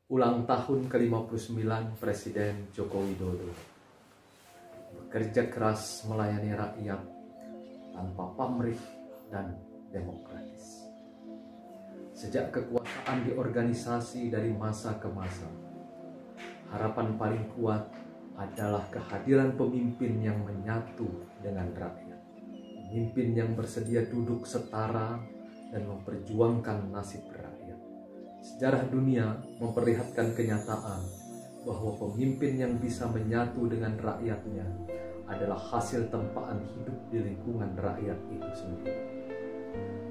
Ulang tahun ke-59 Presiden Joko Widodo. Bekerja keras melayani rakyat tanpa pamrih dan demokratis. Sejak kekuasaan di organisasi dari masa ke masa, harapan paling kuat adalah kehadiran pemimpin yang menyatu dengan rakyat. Pemimpin yang bersedia duduk setara dan memperjuangkan nasib rakyat. Sejarah dunia memperlihatkan kenyataan bahwa pemimpin yang bisa menyatu dengan rakyatnya adalah hasil tempaan hidup di lingkungan rakyat itu sendiri.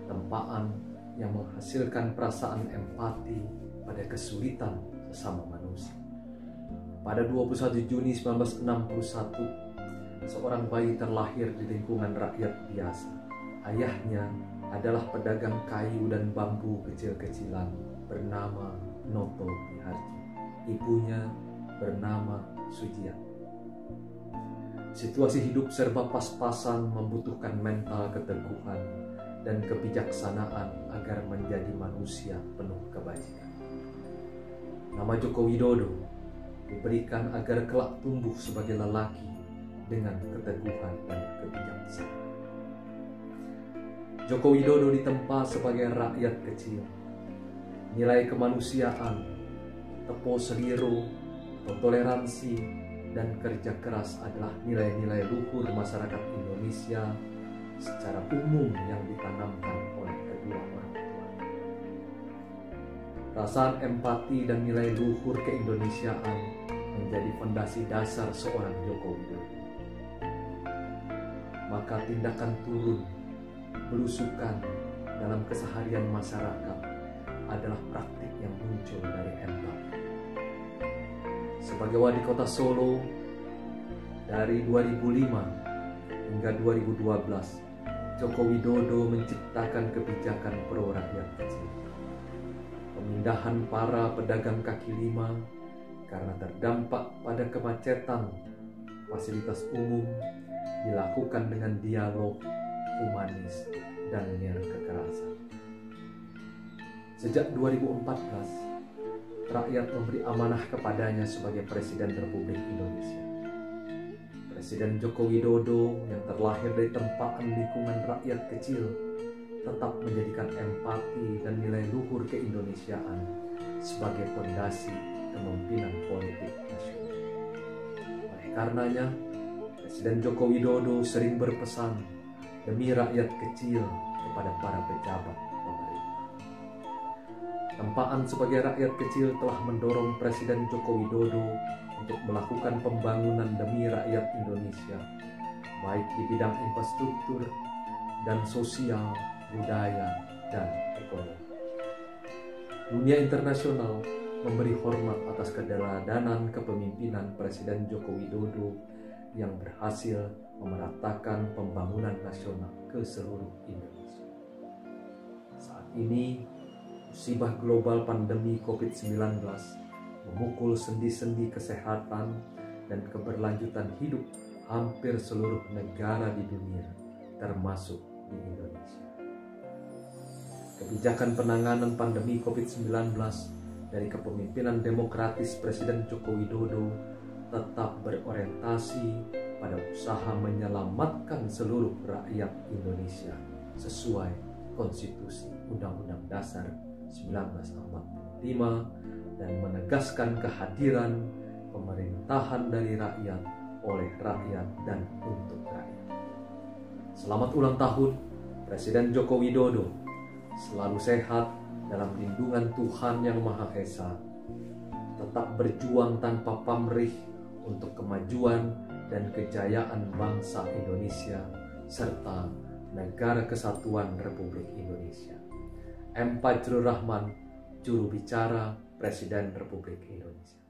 Tempaan yang menghasilkan perasaan empati pada kesulitan sesama manusia. Pada 21 Juni 1961, seorang bayi terlahir di lingkungan rakyat biasa. Ayahnya adalah pedagang kayu dan bambu kecil-kecilan bernama Noto Miharjo. Ibunya bernama Sujiat. Situasi hidup serba pas-pasan membutuhkan mental keteguhan dan kebijaksanaan agar menjadi manusia penuh kebajikan. Nama Joko Widodo diberikan agar kelak tumbuh sebagai lelaki dengan keteguhan dan kebijaksanaan. Joko Widodo ditempa sebagai rakyat kecil. Nilai kemanusiaan, tepo seliro, toleransi, dan kerja keras adalah nilai-nilai luhur masyarakat Indonesia secara umum yang ditanamkan oleh kedua orang tua. Perasaan empati dan nilai luhur keindonesiaan menjadi fondasi dasar seorang Joko Widodo. Maka tindakan turun, belusukan dalam keseharian masyarakat adalah praktik yang muncul dari empati. Sebagai wali kota Solo dari 2005 hingga 2012, Joko Widodo menciptakan kebijakan pro rakyat kecil. Pemindahan para pedagang kaki lima karena terdampak pada kemacetan fasilitas umum dilakukan dengan dialog humanis dan nil kekerasan. Sejak 2014, rakyat memberi amanah kepadanya sebagai Presiden Republik Indonesia. Presiden Joko Widodo yang terlahir dari tempaan lingkungan rakyat kecil tetap menjadikan empati dan nilai luhur keindonesiaan sebagai fondasi kepemimpinan politik nasional. Oleh karenanya, Presiden Joko Widodo sering berpesan demi rakyat kecil kepada para pejabat pemerintah. Tempaan sebagai rakyat kecil telah mendorong Presiden Joko Widodo untuk melakukan pembangunan demi rakyat Indonesia, baik di bidang infrastruktur dan sosial, budaya, dan ekonomi. Dunia internasional memberi hormat atas keteladanan kepemimpinan Presiden Joko Widodo yang berhasil memeratakan pembangunan nasional ke seluruh Indonesia. Saat ini, musibah global pandemi COVID-19 memukul sendi-sendi kesehatan dan keberlanjutan hidup hampir seluruh negara di dunia, termasuk di Indonesia. Kebijakan penanganan pandemi COVID-19 dari kepemimpinan demokratis Presiden Joko Widodo tetap berorientasi pada usaha menyelamatkan seluruh rakyat Indonesia sesuai Konstitusi Undang-Undang Dasar 1945 dan menegaskan kehadiran pemerintahan dari rakyat, oleh rakyat, dan untuk rakyat. Selamat ulang tahun Presiden Joko Widodo. Selalu sehat dalam lindungan Tuhan Yang Maha Esa. Tetap berjuang tanpa pamrih untuk kemajuan dan kejayaan bangsa Indonesia serta Negara Kesatuan Republik Indonesia. M. Fajrul Rahman, Juru Bicara Presiden Republik Indonesia.